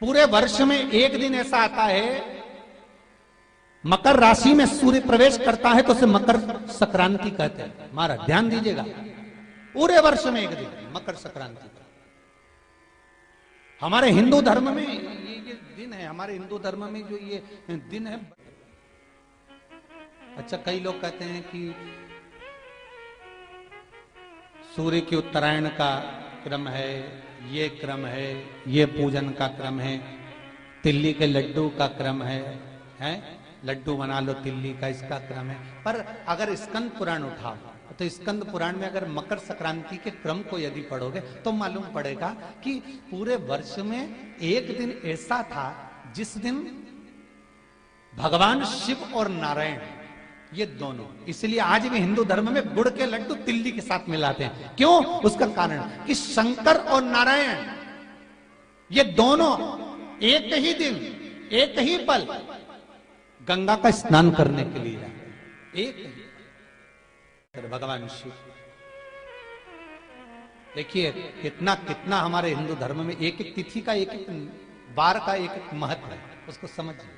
पूरे वर्ष में एक दिन ऐसा आता है, मकर राशि में सूर्य प्रवेश करता है तो उसे मकर संक्रांति कहते हैं। महाराज ध्यान दीजिएगा, पूरे वर्ष में एक दिन मकर संक्रांति का। हमारे हिंदू धर्म में ये दिन है, हमारे हिंदू धर्म में जो ये दिन है। अच्छा, कई लोग कहते हैं कि सूर्य की उत्तरायण का क्रम है, ये क्रम है, ये पूजन का क्रम है, तिल्ली के लड्डू का क्रम है, लड्डू बना लो तिल्ली का, इसका क्रम है। पर अगर स्कंद पुराण उठाओ तो स्कंद पुराण में अगर मकर संक्रांति के क्रम को यदि पढ़ोगे तो मालूम पड़ेगा कि पूरे वर्ष में एक दिन ऐसा था जिस दिन भगवान शिव और नारायण ये दोनों, इसलिए आज भी हिंदू धर्म में गुड़ के लड्डू तिल्ली के साथ मिलाते हैं। क्यों? उसका कारण कि शंकर और नारायण ये दोनों एक ही दिन एक ही पल गंगा का स्नान करने के लिए जाते, एक ही भगवान शिव। देखिए कितना कितना हमारे हिंदू धर्म में एक एक तिथि का, एक एक बार का एक एक महत्व है, उसको समझिए।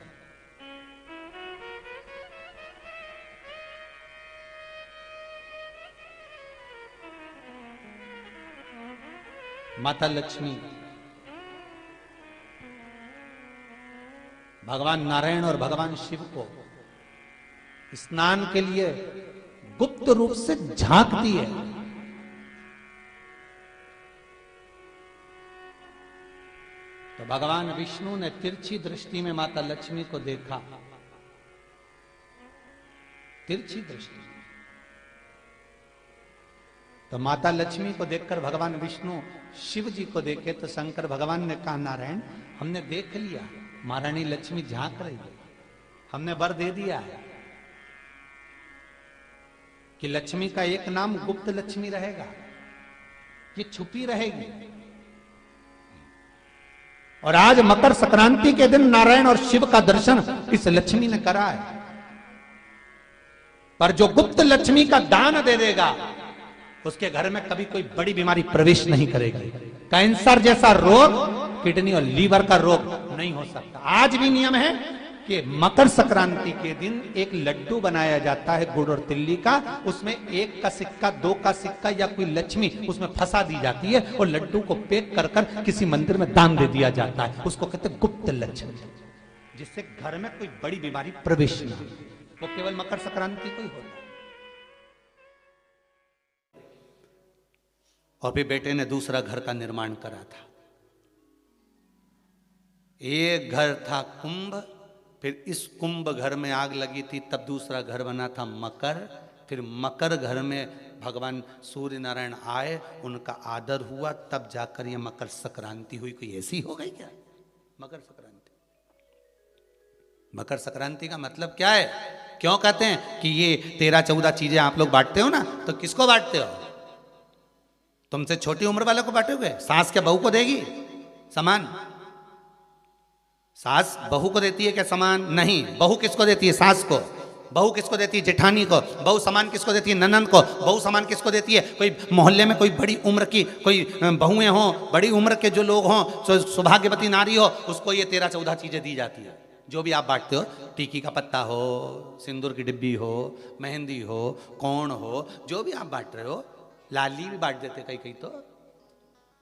माता लक्ष्मी, भगवान नारायण और भगवान शिव को स्नान के लिए गुप्त रूप से झांकती है। तो भगवान विष्णु ने तिरछी दृष्टि में माता लक्ष्मी को देखा, तिरछी दृष्टि। तो माता लक्ष्मी को देखकर भगवान विष्णु शिव जी को देखे तो शंकर भगवान ने कहा, नारायण हमने देख लिया, महारानी लक्ष्मी झांक रही है, हमने वर दे दिया है कि लक्ष्मी का एक नाम गुप्त लक्ष्मी रहेगा, ये छुपी रहेगी। और आज मकर संक्रांति के दिन नारायण और शिव का दर्शन इस लक्ष्मी ने करा है। पर जो गुप्त लक्ष्मी का दान दे देगा उसके घर में कभी कोई बड़ी बीमारी प्रवेश नहीं करेगी। कैंसर जैसा रोग, किडनी और लीवर का रोग नहीं हो सकता। आज भी नियम है कि मकर संक्रांति के दिन एक लड्डू बनाया जाता है गुड़ और तिल्ली का, उसमें 1 का सिक्का, 2 का सिक्का या कोई लक्ष्मी उसमें फंसा दी जाती है और लड्डू को पैक कर कर किसी मंदिर में दान दे दिया जाता है। उसको कहते हैं गुप्त लक्ष्मी, जिससे घर में कोई बड़ी बीमारी प्रवेश न हो। वो केवल मकर संक्रांति को ही होता है। और फिर बेटे ने दूसरा घर का निर्माण करा था। एक घर था कुंभ, फिर इस कुंभ घर में आग लगी थी, तब दूसरा घर बना था मकर। फिर मकर घर में भगवान सूर्य नारायण आए, उनका आदर हुआ, तब जाकर ये मकर संक्रांति हुई। कोई ऐसी हो गई क्या मकर संक्रांति? मकर संक्रांति का मतलब क्या है? क्यों कहते हैं कि ये 13-14 चीजें आप लोग बांटते हो ना, तो किसको बांटते हो? तुमसे छोटी उम्र वाले को बांटोगे? सास क्या बहू को देगी समान? सास बहू को देती है क्या समान? नहीं। बहू किसको देती है? सास को। बहू किसको देती है? जेठानी को। बहू समान किसको देती है? ननंद को। बहू समान किसको देती है? कोई मोहल्ले में कोई बड़ी उम्र की कोई बहुएं हों, बड़ी उम्र के जो लोग हों, सौभाग्यवती नारी हो, उसको ये 13-14 चीजें दी जाती है। जो भी आप बांटते हो, टीकी का पत्ता हो, सिंदूर की डिब्बी हो, मेहंदी हो, कोण हो, जो भी आप बांट रहे हो, लाली भी बांट देते कई तो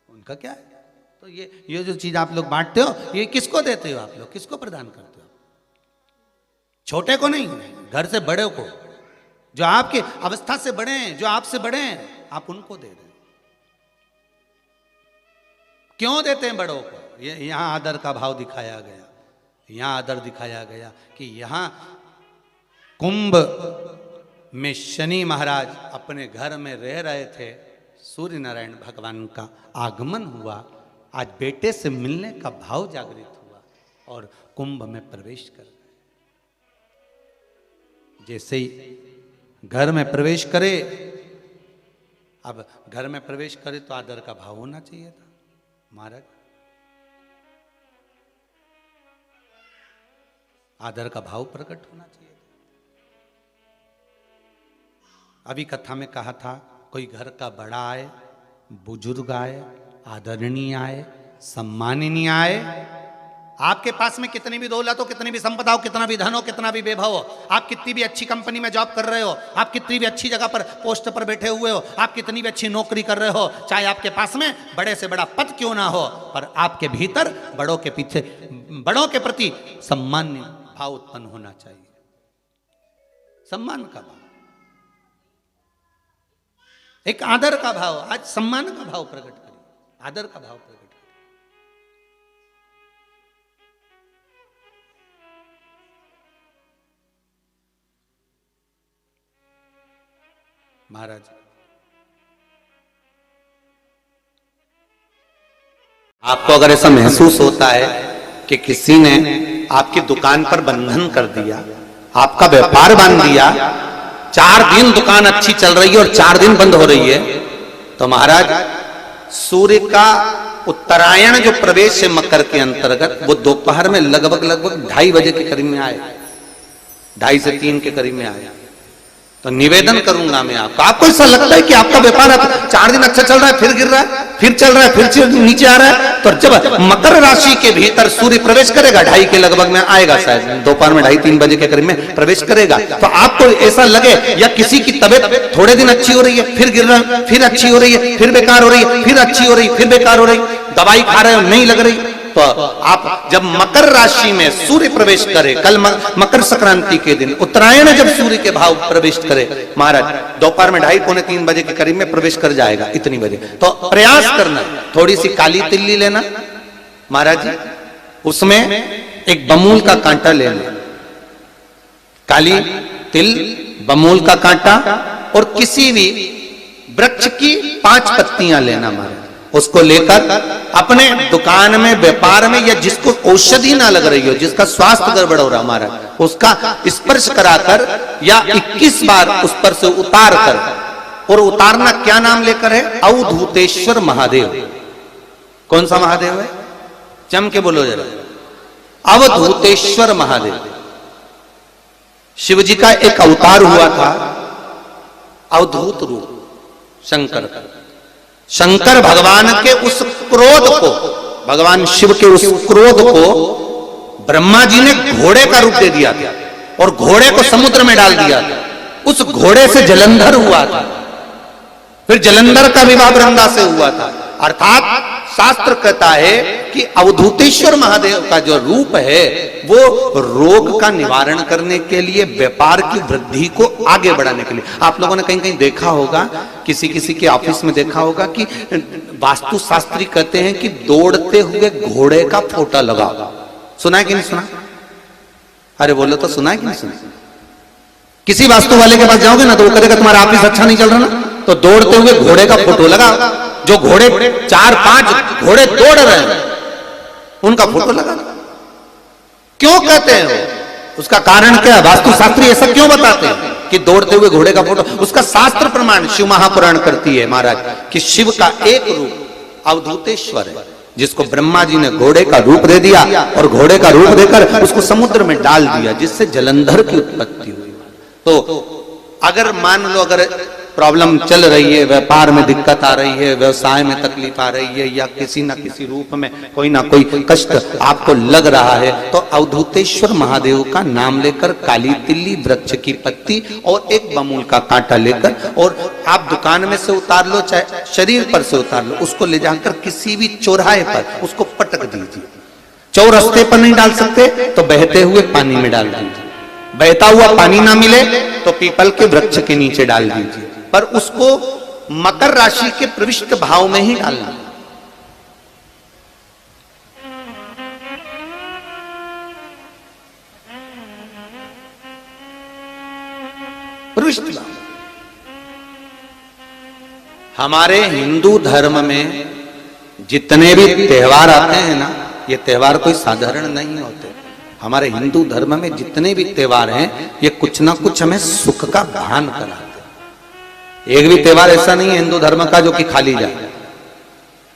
उनका क्या है? तो ये जो चीज आप लोग बांटते हो, ये किसको देते हो आप लोग? किसको प्रदान करते हो? छोटे को नहीं, घर से बड़े को, जो आपके अवस्था से बड़े हैं, जो आपसे बड़े हैं, आप उनको दे दें। क्यों देते हैं बड़ों को? ये यहां आदर का भाव दिखाया गया, यहां आदर दिखाया गया कि यहां कुंभ में शनि महाराज अपने घर में रह रहे थे, सूर्य नारायण भगवान का आगमन हुआ, आज बेटे से मिलने का भाव जागृत हुआ और कुंभ में प्रवेश कर गए। जैसे ही घर में प्रवेश करे, अब घर में प्रवेश करे तो आदर का भाव होना चाहिए था महाराज, आदर का भाव प्रकट होना चाहिए था। अभी कथा में कहा था, कोई घर का बड़ा आए, बुजुर्ग आए, आदरणीय आए, सम्माननीय आए, आपके पास में कितनी भी दौलत हो, कितनी भी संपदा हो, कितना भी धन हो, कितना भी वैभव हो, आप कितनी भी अच्छी कंपनी में जॉब कर रहे हो, आप कितनी भी अच्छी जगह पर पोस्ट पर बैठे हुए हो, आप कितनी भी अच्छी नौकरी कर रहे हो, चाहे आपके पास में बड़े से बड़ा पद क्यों ना हो, पर आपके भीतर बड़ों के पीछे, बड़ों के प्रति सम्मान्य भाव उत्पन्न होना चाहिए। सम्मान का भाव, एक आदर का भाव। आज सम्मान का भाव प्रकट करें, आदर का भाव प्रकट करें। महाराज, आपको अगर ऐसा महसूस होता है कि किसी ने आपकी दुकान पर बंधन कर दिया, आपका व्यापार बांध दिया, 4 दिन दुकान अच्छी चल रही है और 4 दिन बंद हो रही है, तो महाराज सूर्य का उत्तरायण जो प्रवेश है मकर के अंतर्गत, वो दोपहर में लगभग 2:30 बजे के करीब में आए, 2:30 से 3 के करीब में आया। तो निवेदन करूंगा मैं आपको ऐसा लगता है कि आपका व्यापार 4 दिन अच्छा चल रहा है, फिर गिर रहा है, फिर चल रहा है, फिर नीचे आ रहा है, तो जब मकर राशि के भीतर सूर्य प्रवेश करेगा, 2:30 के लगभग में आएगा, शायद दोपहर में 2:30-3 बजे के करीब में प्रवेश करेगा, तो आपको ऐसा लगे या किसी की तबीयत थोड़े दिन अच्छी हो रही है, फिर गिर रहा है, फिर अच्छी हो रही है, फिर बेकार हो रही है, फिर अच्छी हो रही है, फिर बेकार हो रही, दवाई खा रहे हो नहीं लग रही, तो आप जब मकर राशि में सूर्य प्रवेश करे, कल मकर संक्रांति के दिन उत्तरायण जब सूर्य के भाव प्रवेश करे महाराज, दोपहर में 2:30-3 बजे के करीब में प्रवेश कर जाएगा, इतनी बजे, तो प्रयास करना, थोड़ी सी काली तिल्ली लेना महाराज जी, उसमें एक बमूल का कांटा लेना, काली तिल, बमूल का कांटा, और किसी भी वृक्ष की 5 पत्तियां लेना महाराज, उसको लेकर अपने दुकान में, व्यापार में, या जिसको औषधि ना लग रही हो, जिसका स्वास्थ्य गड़बड़ हो रहा हमारा, उसका स्पर्श कराकर या 21 बार उस पर से उतार कर, और उतारना क्या नाम लेकर है? अवधूतेश्वर महादेव। कौन सा महादेव है? जम के बोलो जरा, अवधूतेश्वर महादेव। शिव जी का एक अवतार हुआ था, अवधूत रूप, शंकर। शंकर भगवान के उस क्रोध को, भगवान शिव के उस क्रोध को ब्रह्मा जी ने घोड़े का रूप दे दिया था और घोड़े को समुद्र में डाल दिया था। उस घोड़े से जलंधर हुआ था, फिर जलंधर का विवाह वृंदा से हुआ था। अर्थात शास्त्र कहता है कि अवधूतेश्वर महादेव का जो रूप है वो रोग का निवारण करने के लिए, व्यापार की वृद्धि को आगे बढ़ाने के लिए। आप लोगों ने कहीं कहीं देखा होगा, किसी किसी के ऑफिस में देखा होगा कि वास्तु शास्त्री कहते हैं कि दौड़ते हुए घोड़े का फोटो लगा। सुना है कि नहीं सुना? अरे बोलो तो, सुना है कि नहीं सुना? किसी वास्तु वाले के पास जाओगे ना तो वो कहेगा तुम्हारा ऑफिस अच्छा नहीं चल रहा ना, तो दौड़ते हुए घोड़े का फोटो लगा। जो घोड़े 4-5 घोड़े दौड़ रहे हैं उनका फोटो लगा। क्यों कहते हैं वो? उसका कारण क्या है? वास्तु शास्त्री ऐसा क्यों बताते हैं कि दौड़ते हुए घोड़े का फोटो? उसका शास्त्र प्रमाण शिव महापुराण करती है महाराज कि शिव का एक रूप अवधूतेश्वर है, जिसको ब्रह्मा जी ने घोड़े का रूप दे दिया और घोड़े का रूप देकर उसको समुद्र में डाल दिया, जिससे जलंधर की उत्पत्ति हुई। तो अगर मान लो, अगर प्रॉब्लम चल रही है, व्यापार में दिक्कत आ रही है, व्यवसाय में तकलीफ आ रही है, या किसी ना किसी रूप में कोई ना कोई कष्ट आपको लग रहा है, तो अवधूतेश्वर महादेव का नाम लेकर काली तिल्ली, वृक्ष की पत्ती और एक बमूल का कांटा लेकर, और आप दुकान में से उतार लो, चाहे शरीर पर से उतार लो, उसको ले जाकर किसी भी चौराहे पर उसको पटक दीजिए। चौरस्ते पर नहीं डाल सकते तो बहते हुए पानी में डाल दीजिए। बहता हुआ पानी ना मिले तो पीपल के वृक्ष के नीचे डाल दीजिए, पर उसको मकर राशि के प्रविष्ट भाव में ही डालना। प्रविष्ट भाव। हमारे हिंदू धर्म में जितने भी त्योहार आते हैं ना, ये त्योहार कोई साधारण नहीं होते। हमारे हिंदू धर्म में जितने भी त्योहार हैं, ये कुछ ना कुछ हमें सुख का भान कराते हैं। एक भी त्योहार ऐसा नहीं है हिंदू धर्म का जो कि खाली जाए।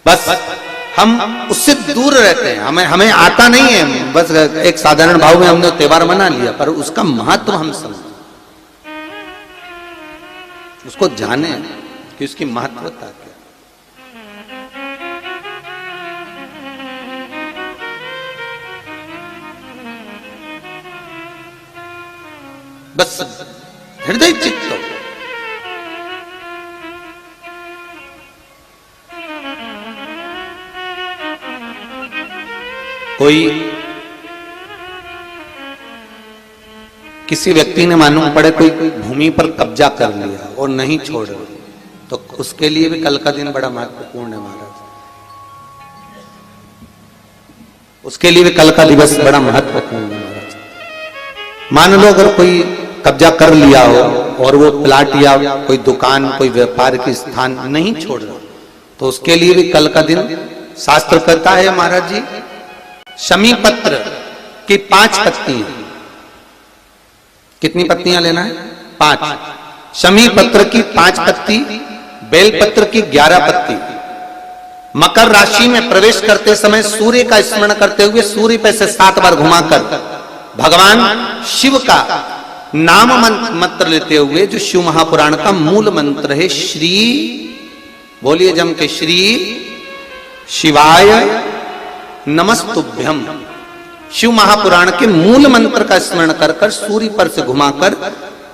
बस हम उससे दूर रहते हैं, हमें आता नहीं है। बस एक साधारण भाव में हमने त्योहार मना लिया, पर उसका महत्व हम समझें, उसको जाने कि उसकी महत्वता क्या। बस हृदय चित्त। कोई किसी व्यक्ति ने मालूम पड़े कोई भूमि पर कब्जा कर लिया और नहीं छोड़ रहा, तो उसके लिए भी कल का दिन बड़ा महत्वपूर्ण है महाराज। उसके लिए भी कल का दिवस बड़ा महत्वपूर्ण है महाराज। मान लो अगर कोई कब्जा कर लिया हो और वो प्लाट या कोई दुकान कोई व्यापार की स्थान नहीं छोड़ रहा, तो उसके लिए भी कल का दिन शास्त्र कहता है महाराज जी, शमी पत्र की 5 पत्तियां। कितनी पत्तियां लेना है? 5। शमी पत्र की 5 पत्ती, बेल पत्र की 11 पत्ती। मकर राशि में प्रवेश करते समय सूर्य का स्मरण करते हुए सूर्य पे से 7 बार घुमाकर भगवान शिव का नाम मंत्र लेते हुए, जो शिव महापुराण का मूल मंत्र है, श्री बोलिए जम के, श्री शिवाय नमस्तुभ्यम, शिव महापुराण के मूल मंत्र का स्मरण कर कर सूर्य पर से घुमाकर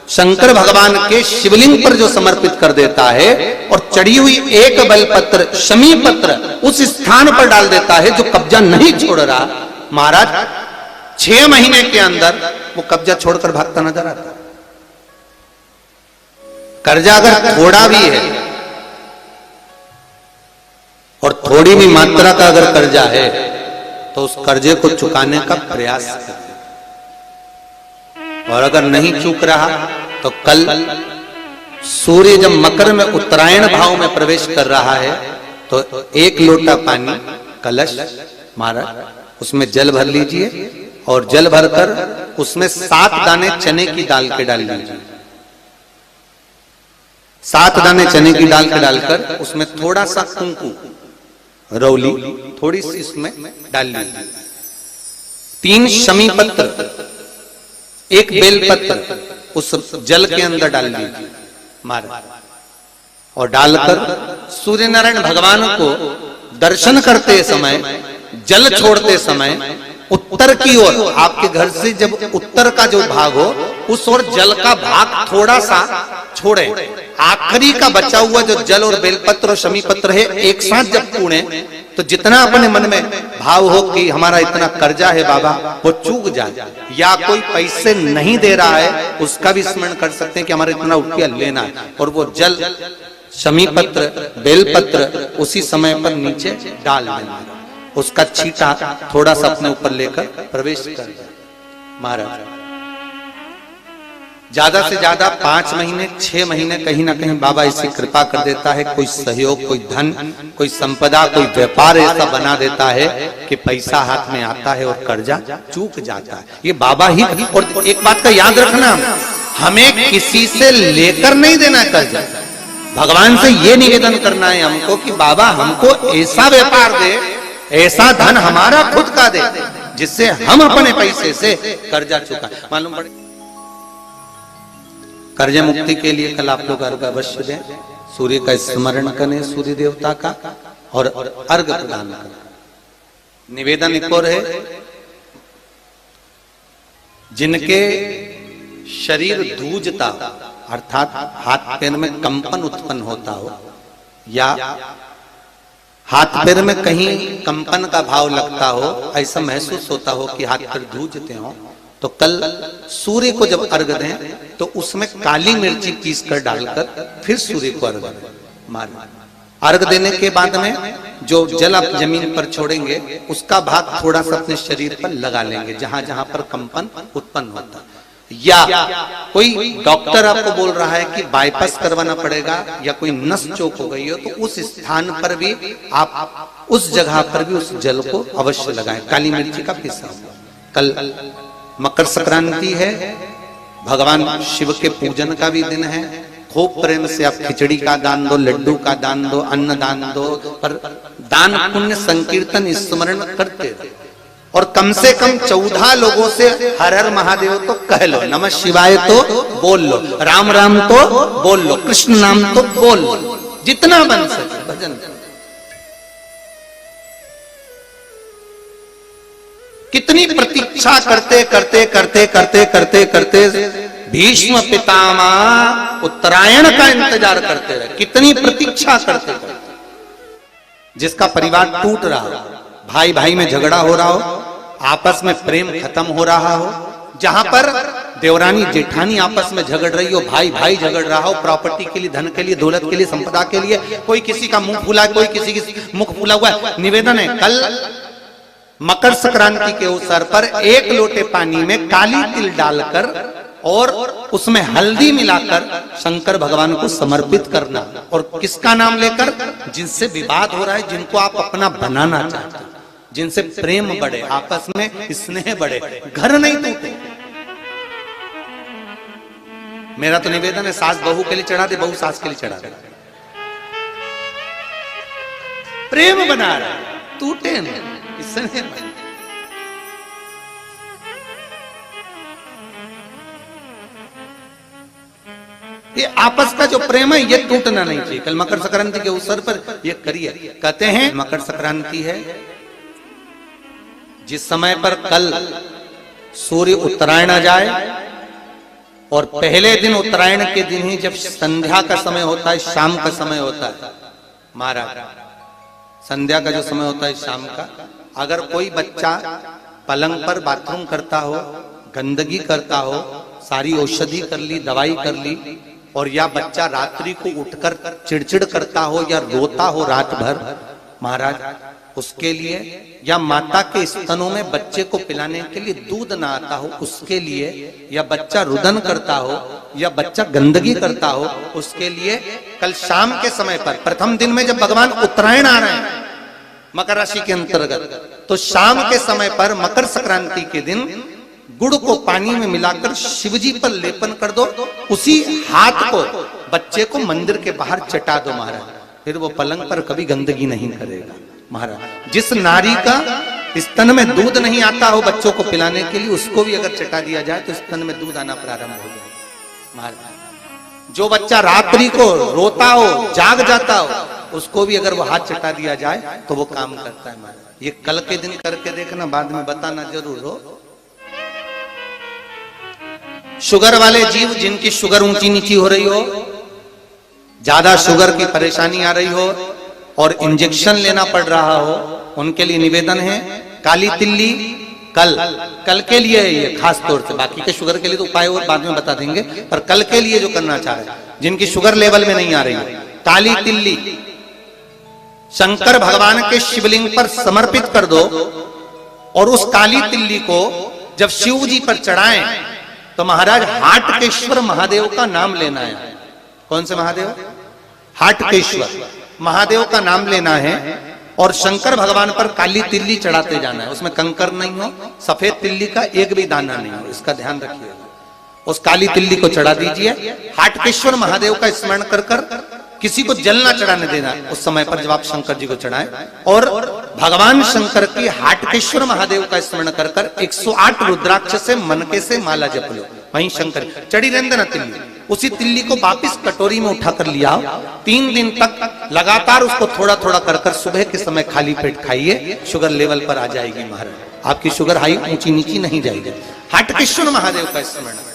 शंकर भगवान के शिवलिंग पर जो समर्पित कर देता है और चढ़ी हुई एक बेलपत्र शमी पत्र उस स्थान पर डाल देता है जो कब्जा नहीं छोड़ रहा, महाराज 6 महीने के अंदर वो कब्जा छोड़कर भागता नजर आता। कर्जा अगर थोड़ा भी है और थोड़ी भी मात्रा का अगर कर्जा है तो उस कर्जे को चुकाने का प्रयास करें, और अगर नहीं चूक रहा तो कल सूर्य जब मकर में उत्तरायण भाव में प्रवेश कर रहा है तो 1 लोटा पानी कलश महाराज उसमें जल भर लीजिए और जल भरकर उसमें 7 दाने चने की दाल के डाल लीजिए। 7 दाने चने की दाल के डालकर उसमें थोड़ा सा कुंकू रौली थोड़ी सी इसमें डाल लीजिए। 3 शमी पत्र, 1 बेल पत्र उस जल के अंदर डाल लीजिए महाराज, और डालकर सूर्य नारायण भगवान को दर्शन करते समय, जल छोड़ते समय उत्तर की ओर, आपके घर से जब उत्तर का जो भाग हो उस ओर जल का भाग थोड़ा सा छोड़े। आखिरी का बचा हुआ जो जल और बेलपत्र और शमी पत्र है एक साथ जब पूणे तो जितना अपने मन में भाव हो कि हमारा इतना कर्जा है बाबा वो चूक जाए, या कोई पैसे नहीं दे रहा है उसका भी स्मरण कर सकते हैं कि हमारा इतना रुपया लेना है, और वो जल शमी पत्र बेलपत्र उसी समय पर नीचे डाल देना, उसका छींटा थोड़ा सा अपने ऊपर लेकर प्रवेश कर महाराज। ज्यादा से ज्यादा 5 महीने 6 महीने कहीं ना कहीं बाबा इसी कृपा कर देता है, कोई सहयोग, कोई धन, कोई संपदा, कोई व्यापार ऐसा बना देता है कि पैसा हाथ में आता है और कर्जा चूक जाता है। ये बाबा ही। और एक बात का याद रखना, हमें किसी से लेकर नहीं देना कर्जा, भगवान से ये निवेदन करना है हमको कि बाबा हमको ऐसा व्यापार दे, ऐसा धन हमारा खुद का दे जिससे हम अपने पैसे से कर्जा चुका। मालूम पड़े कर्ज मुक्ति के लिए कल आप लोग अर्घ अवश्य दें, सूर्य का स्मरण करें, सूर्य देवता का, और अर्घ प्रदान करें। निवेदन एक और है, जिनके शरीर धूजता अर्थात हाथ पैर में कंपन उत्पन्न होता हो, या हाथ पैर में कहीं कंपन का भाव लगता हो, ऐसा महसूस होता हो कि हाथ पैर धूजते हो, तो कल सूर्य को जब अर्घ दें तो उसमें काली मिर्ची पीस कर डालकर फिर सूर्य को अर्घ मारें। अर्घ देने के बाद में जो जल आप जमीन पर छोड़ेंगे उसका भाग थोड़ा सा अपने शरीर पर लगा लेंगे जहां जहां पर कंपन उत्पन्न होता। या कोई डॉक्टर आपको बोल रहा है कि बाईपास करवाना पड़ेगा या कोई नस चौक हो गई हो, तो उस स्थान पर भी आप उस जगह पर भी उस जल को अवश्य लगाएं, काली मिर्ची का पिसा हुआ। कल मकर संक्रांति है, भगवान शिव के पूजन का भी दिन है। खूब प्रेम से आप खिचड़ी का दान दो, लड्डू का दान दो, अन्न दान दो, पर दान पुण्य संकीर्तन स्मरण करते रहो। और कम से कम 14 लोगों से हर हर महादेव तो कह लो, नमः शिवाय तो बोल लो, राम राम तो बोल लो, कृष्ण नाम तो बोल लो, जितना बन सके भजन। कितनी प्रतीक्षा करते करते करते करते करते करते भीष्म पितामह उत्तरायण का इंतजार करते रहे, कितनी प्रतीक्षा करते थे। जिसका परिवार टूट रहा हो, भाई भाई में झगड़ा हो रहा हो, आपस में प्रेम खत्म हो रहा हो, जहां पर देवरानी जेठानी आपस में झगड़ रही हो, भाई भाई झगड़ रहा हो, प्रॉपर्टी के लिए, धन के लिए, दौलत के लिए, संपदा के लिए, कोई किसी का मुंह फूला, कोई किसी की मुख फूला हुआ है। निवेदन है, कल मकर संक्रांति के अवसर पर 1 लोटे पानी में काली तिल डालकर और उसमें हल्दी मिलाकर शंकर भगवान को समर्पित करना, और किसका नाम लेकर? जिनसे विवाद हो रहा है, जिनको आप अपना बनाना चाहते हैं, जिनसे प्रेम बढ़े, आपस में स्नेह बढ़े, घर नहीं टूटे। मेरा तो निवेदन है, सास बहू के लिए चढ़ा दे, बहू सास के लिए चढ़ा दे, प्रेम बना रहे, टूटे नहीं, स्नेह बढ़े। ये आपस का जो प्रेम है ये टूटना नहीं चाहिए। कल मकर संक्रांति के अवसर पर ये करिए। कहते हैं मकर संक्रांति है जिस समय पर कल सूर्य उत्तरायण आ जाए, और पहले दिन उत्तरायण के दिन ही जब संध्या का समय होता है, शाम का समय होता है महाराज, संध्या का जो समय होता है शाम का, अगर कोई बच्चा पलंग पर बाथरूम करता हो, गंदगी करता हो, सारी औषधि कर ली, दवाई कर ली, और या बच्चा रात्रि को उठकर चिड़चिड़ करता हो या रोता हो रात भर महाराज, उसके लिए, या माता के स्तनों में बच्चे को पिलाने के लिए दूध ना आता हो उसके लिए, या बच्चा रुदन करता हो, या बच्चा गंदगी करता हो, उसके लिए कल शाम के समय पर, प्रथम दिन में जब भगवान उत्तरायण आ रहे हैं मकर राशि के अंतर्गत, तो शाम के समय पर मकर संक्रांति के दिन गुड़ को पानी में मिलाकर शिवजी पर लेपन कर दो, उसी हाथ को बच्चे को मंदिर के बाहर चटा दो महाराज, फिर वो पलंग पर कभी गंदगी नहीं करेगा महाराज। जिस नारी का स्तन में दूध नहीं आता हो बच्चों को पिलाने के लिए, उसको भी अगर चटा दिया जाए तो स्तन में दूध आना प्रारंभ हो जाए महाराज। जो बच्चा रात्रि को रोता हो, जाग जाता हो, उसको भी अगर वो हाथ चटा दिया जाए तो वो काम करता है महाराज। ये कल के दिन करके देखना, बाद में बताना जरूर हो। शुगर वाले जीव जिनकी शुगर ऊंची नीची हो रही हो, ज्यादा शुगर की परेशानी आ रही हो और इंजेक्शन लेना पड़ रहा हो, उनके लिए निवेदन है, काली तिल्ली कल के लिए है ये खास तौर से, बाकी के शुगर के लिए तो उपाय और बाद में बता देंगे, पर कल के लिए जो करना चाह रहे हैं, जिनकी शुगर लेवल में नहीं आ रही है, काली तिल्ली शंकर भगवान के शिवलिंग पर समर्पित कर दो, और उस काली तिल्ली को जब शिव जी पर चढ़ाएं तो महाराज हाटकेश्वर महादेव का नाम लेना है। कौन से महादेव? हाटकेश्वर महादेव का नाम लेना है, और शंकर भगवान पर काली तिल्ली चढ़ाते जाना है। उसमें कंकर नहीं हो, सफेद तिल्ली का एक भी दाना नहीं हो, इसका ध्यान रखिए। उस काली तिल्ली को चढ़ा दीजिए, हाटकेश्वर महादेव का स्मरण कर कर, किसी को जल ना चढ़ाने देना उस समय पर जब आप शंकर जी को चढ़ाएं, और भगवान शंकर की हाटकेश्वर महादेव का स्मरण कर कर 108 रुद्राक्ष से मनके से माला जप लो, वहीं शंकर चढ़ी रहने देना तिल्ली। उसी तिल्ली को वापिस कटोरी में उठाकर लिया, 3 दिन तक लगातार उसको थोड़ा थोड़ा कर कर सुबह के समय खाली पेट खाइए, शुगर लेवल पर आ जाएगी महाराज, आपकी शुगर हाई ऊंची नीची नहीं जाएगी। हाटकेश्वर महादेव का स्मरण